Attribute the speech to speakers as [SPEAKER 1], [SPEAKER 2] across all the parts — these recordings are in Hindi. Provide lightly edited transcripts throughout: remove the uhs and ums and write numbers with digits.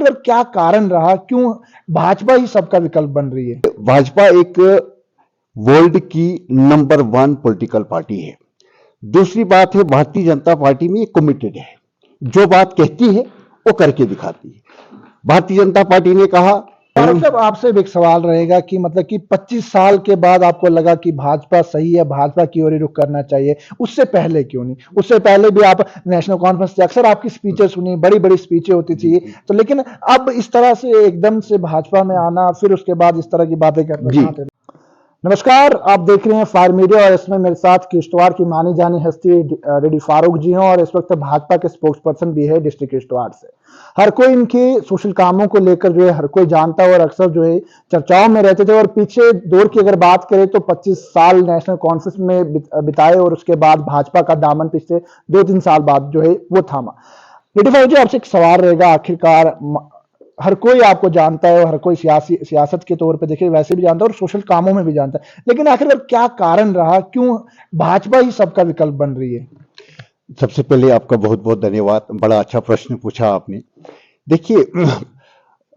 [SPEAKER 1] आखिर क्या कारण रहा, क्यों भाजपा ही सबका विकल्प बन रही है?
[SPEAKER 2] भाजपा एक वर्ल्ड की नंबर 1 पॉलिटिकल पार्टी है। दूसरी बात है, भारतीय जनता पार्टी में कमिटेड है, जो बात कहती है वो करके दिखाती है। भारतीय जनता पार्टी ने कहा।
[SPEAKER 1] मतलब आपसे एक सवाल रहेगा कि मतलब कि 25 साल के बाद आपको लगा कि भाजपा सही है, भाजपा की ओर ही रुख करना चाहिए, उससे पहले क्यों नहीं? उससे पहले भी आप नेशनल कॉन्फ्रेंस से अक्सर आपकी स्पीचें सुनी, बड़ी बड़ी स्पीचें होती थी, तो लेकिन अब इस तरह से एकदम से भाजपा में आना, फिर उसके बाद इस तरह की बातें करना। नमस्कार, आप देख रहे हैं फायर मीडिया और इसमें मेरे साथ किश्तवाड़ की मानी जानी हस्ती रेडी फारूक जी हैं और इस वक्त भाजपा के स्पोक्स पर्सन भी है डिस्ट्रिक्ट किश्तवाड़ से। हर कोई इनके सोशल कामों को लेकर जो है हर कोई जानता है और अक्सर जो है चर्चाओं में रहते थे। और पीछे दौर की अगर बात करें तो 25 साल नेशनल कॉन्फ्रेंस में बिताए और उसके बाद भाजपा का दामन पिछले 2-3 साल बाद जो है वो थामा। रेडी फारूक जी, आपसे एक सवाल रहेगा, आखिरकार हर कोई आपको जानता है और हर कोई सियासत के तौर पे देखिए वैसे भी जानता है और सोशल कामों में भी जानता है, लेकिन आखिर क्या कारण रहा, क्यों भाजपा ही सबका विकल्प बन रही है?
[SPEAKER 2] सबसे पहले आपका बहुत बहुत धन्यवाद, बड़ा अच्छा प्रश्न पूछा आपने। देखिए,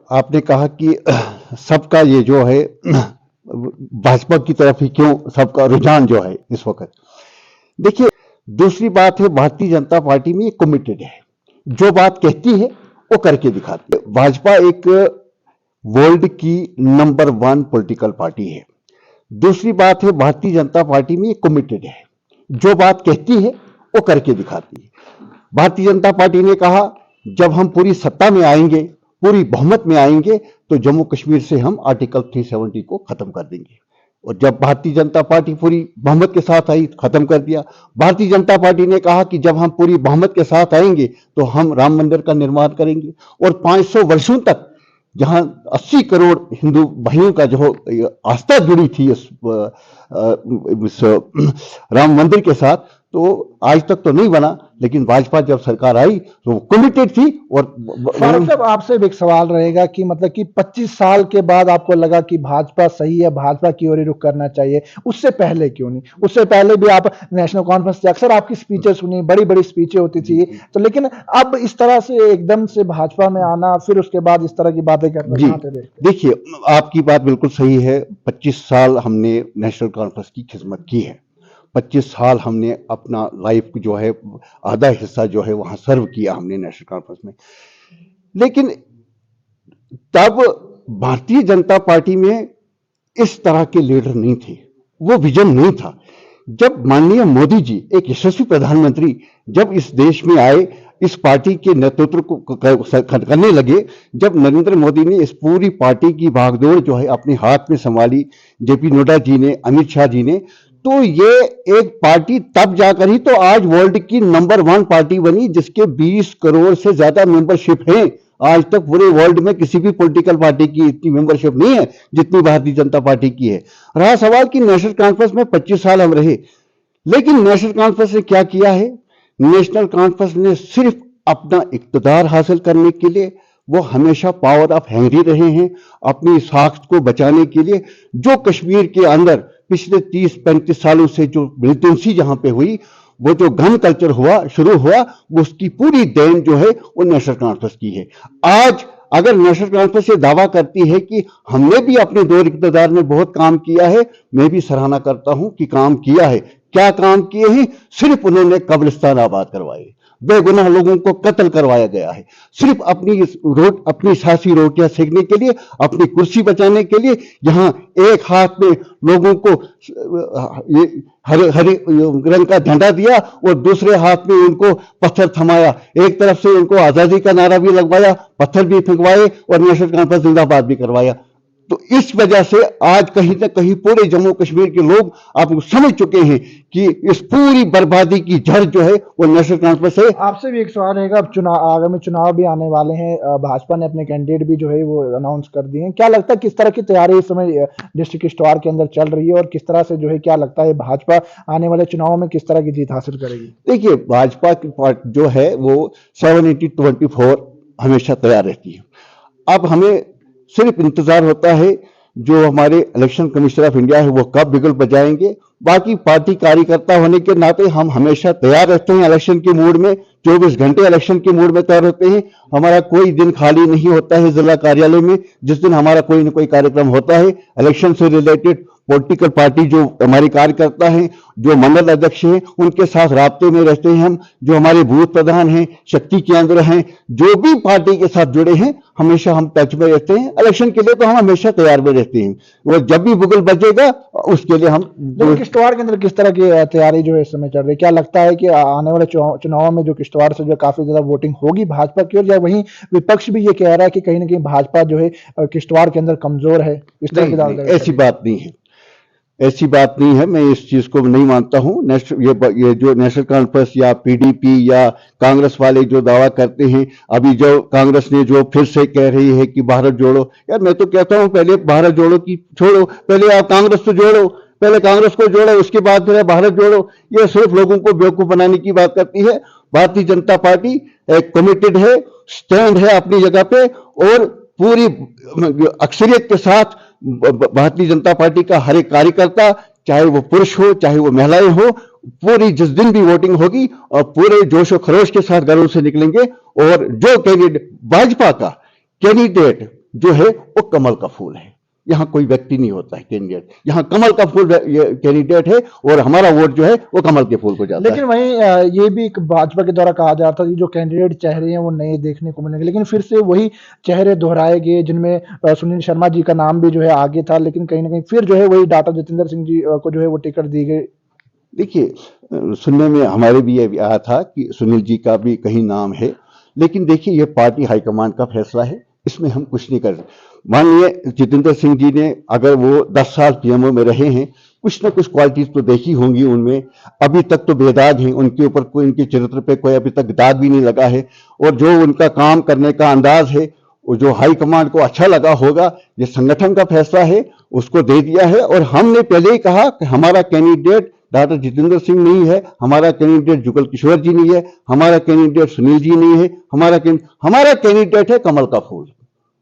[SPEAKER 2] आपने कहा कि सबका ये जो है भाजपा की तरफ ही क्यों सबका रुझान जो है इस वक्त। देखिए, दूसरी बात है, भारतीय जनता पार्टी में कमिटेड है, जो बात कहती है वो करके दिखाती है। भाजपा एक वर्ल्ड की नंबर 1 पॉलिटिकल पार्टी है। दूसरी बात है, भारतीय जनता पार्टी में कमिटेड है, जो बात कहती है वो करके दिखाती है। भारतीय जनता पार्टी ने कहा, जब हम पूरी सत्ता में आएंगे, पूरी बहुमत में आएंगे, तो जम्मू कश्मीर से हम आर्टिकल 370 को खत्म कर देंगे। और जब भारतीय जनता पार्टी पूरी बहुमत के साथ आई, खत्म कर दिया। भारतीय जनता पार्टी ने कहा कि जब हम पूरी बहुमत के साथ आएंगे तो हम राम मंदिर का निर्माण करेंगे और 500 वर्षों तक जहां 80 करोड़ हिंदू भाइयों का जो आस्था जुड़ी थी इस राम मंदिर के साथ, तो आज तक तो नहीं बना, लेकिन भाजपा जब सरकार आई तो वो कमिटेड थी। और
[SPEAKER 1] फारूक साहब, आपसे एक सवाल रहेगा कि मतलब कि 25 साल के बाद आपको लगा कि भाजपा सही है, भाजपा की ओर ही रुख करना चाहिए, उससे पहले क्यों नहीं? उससे पहले भी आप नेशनल कॉन्फ्रेंस से अक्सर आपकी स्पीचें सुनी, बड़ी बड़ी स्पीचें होती थी, तो लेकिन अब इस तरह से एकदम से भाजपा में आना, फिर उसके बाद इस तरह की बातें करना।
[SPEAKER 2] देखिए, आपकी बात बिल्कुल सही है। 25 साल हमने नेशनल कॉन्फ्रेंस की खिदमत की है। 25 साल हमने अपना लाइफ जो है आधा हिस्सा जो है वहां सर्व किया हमने नेशनल कॉन्फ्रेंस में। लेकिन तब भारतीय जनता पार्टी में इस तरह के लीडर नहीं थे, वो विजन नहीं था। जब माननीय मोदी जी, एक यशस्वी प्रधानमंत्री, जब इस देश में आए, इस पार्टी के नेतृत्व को करने लगे, जब नरेंद्र मोदी ने इस पूरी पार्टी की भागदौड़ जो है अपने हाथ में संभाली, जेपी नड्डा जी ने, अमित शाह जी ने, तो ये एक पार्टी तब जाकर ही तो आज वर्ल्ड की नंबर 1 पार्टी बनी, जिसके 20 करोड़ से ज्यादा मेंबरशिप है। आज तक पूरे वर्ल्ड में किसी भी पॉलिटिकल पार्टी की इतनी मेंबरशिप नहीं है जितनी भारतीय जनता पार्टी की है। रहा सवाल कि नेशनल कॉन्फ्रेंस में 25 साल हम रहे, लेकिन नेशनल कॉन्फ्रेंस ने क्या किया है? नेशनल कॉन्फ्रेंस ने सिर्फ अपना इक्तदार हासिल करने के लिए, वो हमेशा पावर ऑफ हैंगरी रहे हैं, अपनी साख को बचाने के लिए। जो कश्मीर के अंदर पिछले 30-35 सालों से जो मिलिटेंसी जहां पे हुई, वो जो गन कल्चर शुरू हुआ, वो उसकी पूरी देन जो है वो नेशनल कॉन्फ्रेंस की है। आज अगर नेशनल कॉन्फ्रेंस ये दावा करती है कि हमने भी अपने दौर इक़्तिदार में बहुत काम किया है, मैं भी सराहना करता हूं कि काम किया है। क्या काम किए हैं? सिर्फ उन्होंने कब्रिस्तान आबाद करवाए, बेगुनाह लोगों को कत्ल करवाया गया है, सिर्फ अपनी सासी रोटियां सेकने के लिए, अपनी कुर्सी बचाने के लिए। यहां एक हाथ में लोगों को ये हरे रंग का झंडा दिया और दूसरे हाथ में उनको पत्थर थमाया, एक तरफ से उनको आजादी का नारा भी लगवाया, पत्थर भी फेंकवाए और नेशनल कॉन्फ्रेंस जिंदाबाद भी करवाया। तो इस वजह से आज कहीं ना कहीं पूरे जम्मू कश्मीर के लोग आप समझ चुके हैं कि इस पूरी बर्बादी की जड़ जो है वो नेशनल कॉन्फ्रेंस है।
[SPEAKER 1] आपसे भी एक सवाल रहेगा, अब आगामी चुनाव भी आने वाले हैं, भाजपा ने अपने कैंडिडेट भी जो है वो अनाउंस कर दिए हैं। क्या लगता है किस तरह की तैयारी इस समय डिस्ट्रिक्ट किश्तवाड़ के अंदर चल रही है और किस तरह से जो है क्या लगता है भाजपा आने वाले चुनाव में किस तरह की जीत हासिल करेगी?
[SPEAKER 2] देखिए, भाजपा की पार्टी जो है वो 70-80-24 हमेशा तैयार रहती है। अब हमें सिर्फ इंतजार होता है जो हमारे इलेक्शन कमिश्नर ऑफ इंडिया है वो कब बिगुल बजाएंगे। बाकी पार्टी कार्यकर्ता होने के नाते हम हमेशा तैयार रहते हैं इलेक्शन के मूड में 24 घंटे इलेक्शन के मूड में तैयार होते हैं। हमारा कोई दिन खाली नहीं होता है जिला कार्यालय में, जिस दिन हमारा कोई ना कोई कार्यक्रम होता है इलेक्शन से रिलेटेड। पॉलिटिकल पार्टी जो हमारी कार्यकर्ता हैं, जो मंडल अध्यक्ष हैं, उनके साथ राब्ते में रहते हैं हम। जो हमारे बूथ प्रधान हैं, शक्ति केंद्र हैं, जो भी पार्टी के साथ जुड़े हैं, हमेशा हम टच में रहते हैं। इलेक्शन के लिए तो हम हमेशा तैयार में रहते हैं, और जब भी बुगल बजेगा उसके लिए हम
[SPEAKER 1] लेकिन किश्तवाड़ के अंदर किस तरह की तैयारी जो है इस समय चल रही है? क्या लगता है कि आने वाले चुनाव में जो किश्तवाड़ से जो काफी ज्यादा वोटिंग होगी भाजपा की ओर, या वहीं विपक्ष भी ये कह रहा है कि कहीं ना कहीं भाजपा जो है किश्तवाड़ के अंदर कमजोर है? इस तरह की
[SPEAKER 2] नहीं,
[SPEAKER 1] दाल
[SPEAKER 2] ऐसी बात नहीं है, ऐसी बात नहीं है। मैं इस चीज को नहीं मानता हूं। ये जो नेशनल कॉन्फ्रेंस या पीडीपी या कांग्रेस वाले जो दावा करते हैं, अभी जो कांग्रेस ने जो फिर से कह रही है कि भारत जोड़ो, यार मैं तो कहता हूं पहले भारत जोड़ो की छोड़ो, पहले आप कांग्रेस तो जोड़ो, पहले कांग्रेस को जोड़ो, उसके बाद फिर भारत जोड़ो। ये सिर्फ लोगों को बेवकूफ बनाने की बात करती है। भारतीय जनता पार्टी एक कमिटेड है, स्टैंड है अपनी जगह पे, और पूरी अक्सरियत के साथ भारतीय जनता पार्टी का हर एक कार्यकर्ता, चाहे वो पुरुष हो चाहे वो महिलाएं हो, पूरी जिस दिन भी वोटिंग होगी और पूरे जोश और खरोश के साथ घरों से निकलेंगे। और जो कैंडिडेट भाजपा का कैंडिडेट जो है वो कमल का फूल है। यहाँ कोई व्यक्ति नहीं होता है कैंडिडेट, यहाँ कमल का फूल कैंडिडेट है, और हमारा वोट जो है वो कमल के फूल को जाता है।
[SPEAKER 1] लेकिन वहीं ये भी एक भाजपा के द्वारा कहा जाता है कि जो कैंडिडेट चेहरे हैं वो नए देखने को मिलेंगे, लेकिन फिर से वही चेहरे दोहराए गए, जिनमें सुनील शर्मा जी का नाम भी जो है आगे था, लेकिन कहीं ना कहीं फिर जो है वही डॉक्टर जितेंद्र सिंह जी को जो है वो टिकट दी गई।
[SPEAKER 2] देखिए, सुनने में हमारे भी ये आया था कि सुनील जी का भी कहीं नाम है, लेकिन देखिए ये पार्टी हाईकमान का फैसला है, इसमें हम कुछ नहीं कर सकते। माननीय जितेंद्र सिंह जी ने, अगर वो 10 साल पीएमओ में रहे हैं, कुछ ना कुछ क्वालिटीज तो देखी होंगी उनमें। अभी तक तो बेदाग हैं, उनके ऊपर कोई, उनके चरित्र पे कोई अभी तक दाग भी नहीं लगा है। और जो उनका काम करने का अंदाज है, वो जो हाईकमान को अच्छा लगा होगा, ये संगठन का फैसला है, उसको दे दिया है। और हमने पहले ही कहा कि हमारा कैंडिडेट डॉक्टर जितेंद्र सिंह नहीं है, हमारा कैंडिडेट जुगल किशोर जी नहीं है, हमारा कैंडिडेट सुनील जी नहीं है, हमारा कैंडिडेट है कमल का फूल।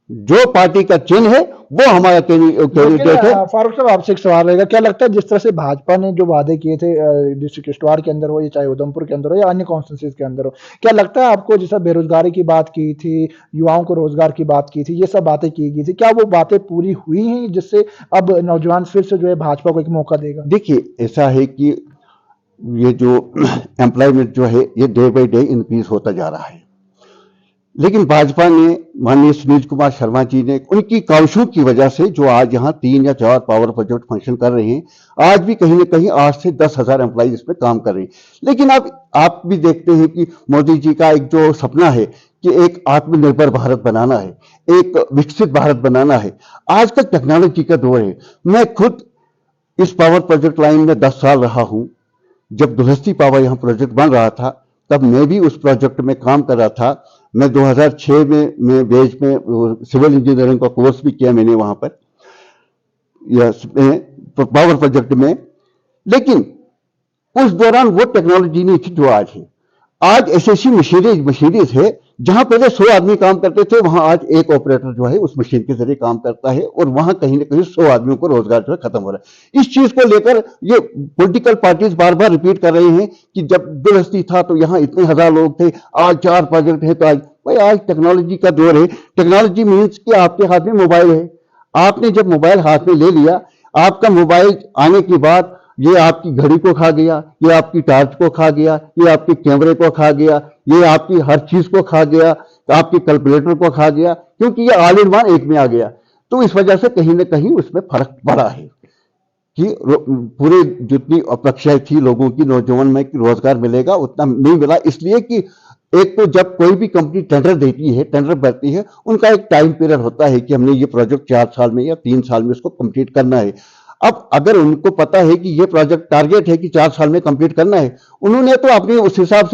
[SPEAKER 2] जो पार्टी का चिन्ह है वो हमारा कैंडिडेट है।
[SPEAKER 1] फारूक साहब, आपसे एक सवाल रहेगा, क्या लगता है जिस तरह से भाजपा ने जो वादे किए थे डिस्ट्रिक्ट किश्तवाड़ के अंदर हो, या चाहे उधमपुर के अंदर हो या अन्य कॉन्स्टिट्यूंसीज के अंदर हो, क्या लगता है आपको, जैसा बेरोजगारी की बात की थी, युवाओं को रोजगार की बात की थी, ये सब बातें की गई थी, क्या वो बातें पूरी हुई हैं जिससे अब नौजवान फिर से जो है भाजपा को एक मौका देगा?
[SPEAKER 2] देखिए, ऐसा है कि ये जो एम्प्लॉयमेंट जो है ये डे बाई डे इंक्रीज होता जा रहा है, लेकिन भाजपा ने, माननीय सुनील कुमार शर्मा जी ने, उनकी काविशों की वजह से जो आज यहाँ 3 या 4 पावर प्रोजेक्ट फंक्शन कर रहे हैं, आज भी कहीं ना कहीं 8 से 10,000 एम्प्लॉइज इस पर काम कर रहे हैं। लेकिन अब आप भी देखते हैं कि मोदी जी का एक जो सपना है कि एक आत्मनिर्भर भारत बनाना है, एक विकसित भारत बनाना है। आजकल टेक्नोलॉजी का दौर है। मैं खुद इस पावर प्रोजेक्ट लाइन में 10 साल रहा हूं। जब दुलहस्ती पावर यहाँ प्रोजेक्ट बन रहा था, तब मैं भी उस प्रोजेक्ट में काम कर रहा था। मैं 2006 में बेज में सिविल इंजीनियरिंग का कोर्स भी किया मैंने वहां पर, पावर प्रोजेक्ट में। लेकिन उस दौरान वो टेक्नोलॉजी नहीं थी जो आज है। आज ऐसी मशीनरीज है, जहां पहले 100 आदमी काम करते थे, वहां आज एक ऑपरेटर जो है उस मशीन के जरिए काम करता है, और वहां कहीं ना कहीं 100 आदमियों को रोजगार जो है खत्म हो रहा है। इस चीज को लेकर ये पॉलिटिकल पार्टीज बार बार रिपीट कर रहे हैं कि जब दुलहस्ती था तो यहाँ इतने हजार लोग थे, आज 4 प्रोजेक्ट है। तो आज भाई, आज टेक्नोलॉजी का दौर है। टेक्नोलॉजी मीन्स कि आपके हाथ में मोबाइल है। आपने जब मोबाइल हाथ में ले लिया, आपका मोबाइल आने के बाद ये आपकी घड़ी को खा गया, ये आपकी टॉर्च को खा गया, ये आपके कैमरे को खा गया, ये आपकी हर चीज को खा गया, आपके कैलकुलेटर को खा गया, क्योंकि ये ऑल इन वन एक में आ गया। तो इस वजह से कहीं ना कहीं उसमें फर्क पड़ा है कि पूरे जितनी अपेक्षाएं थी लोगों की, नौजवान में कि रोजगार मिलेगा, उतना नहीं मिला। इसलिए कि एक तो जब कोई भी कंपनी टेंडर देती है, टेंडर भरती है, उनका एक टाइम पीरियड होता है कि हमने ये प्रोजेक्ट 4 साल में या 3 साल में इसको कंप्लीट करना है। अब अगर उनको पता है कि ये प्रोजेक्ट टारगेट है कि 4 साल में कंप्लीट करना है, उन्होंने तो अपने उस हिसाब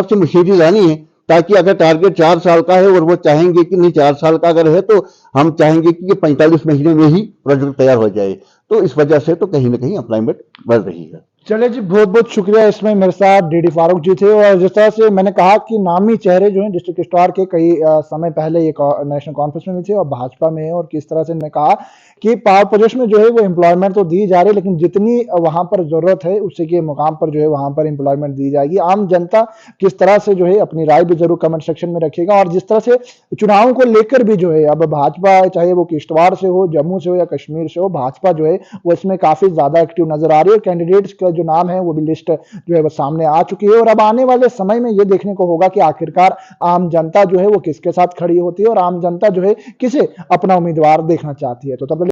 [SPEAKER 2] से मशीनरी लानी है, ताकि अगर टारगेट 4 साल का है और वो चाहेंगे कि नहीं 4 साल का अगर है तो हम चाहेंगे कि ये 45 महीने में ही प्रोजेक्ट तैयार हो जाए। तो इस वजह से तो कहीं ना कहीं एम्प्लॉयमेंट बढ़ रही है।
[SPEAKER 1] चलिए जी, बहुत बहुत शुक्रिया। इसमें मेरे साथ डीडी फारूक जी थे और जिस तरह से मैंने कहा कि नामी चेहरे जो हैं डिस्ट्रिक्ट स्टार के कई समय पहले ये नेशनल कॉन्फ्रेंस में भी थे और भाजपा में है, और किस तरह से मैंने कहा कि पावर प्रोजेक्ट में जो है वो एम्प्लॉयमेंट तो दी जा रही है, लेकिन जितनी वहां पर जरूरत है उसी के मुकाम पर जो है वहां पर एम्प्लॉयमेंट दी जाएगी। आम जनता किस तरह से जो है अपनी राय भी जरूर कमेंट सेक्शन में रखिएगा। और जिस तरह से चुनावों को लेकर भी जो है अब भाजपा, चाहे वो किश्तवाड़ से हो, जम्मू से हो या कश्मीर से हो, भाजपा जो है वो इसमें काफी ज्यादा एक्टिव नजर आ रही है। कैंडिडेट्स का जो नाम है वो भी लिस्ट जो है वो सामने आ चुकी है, और अब आने वाले समय में ये देखने को होगा कि आखिरकार आम जनता जो है वो किसके साथ खड़ी होती है और आम जनता जो है किसे अपना उम्मीदवार देखना चाहती है। तो तब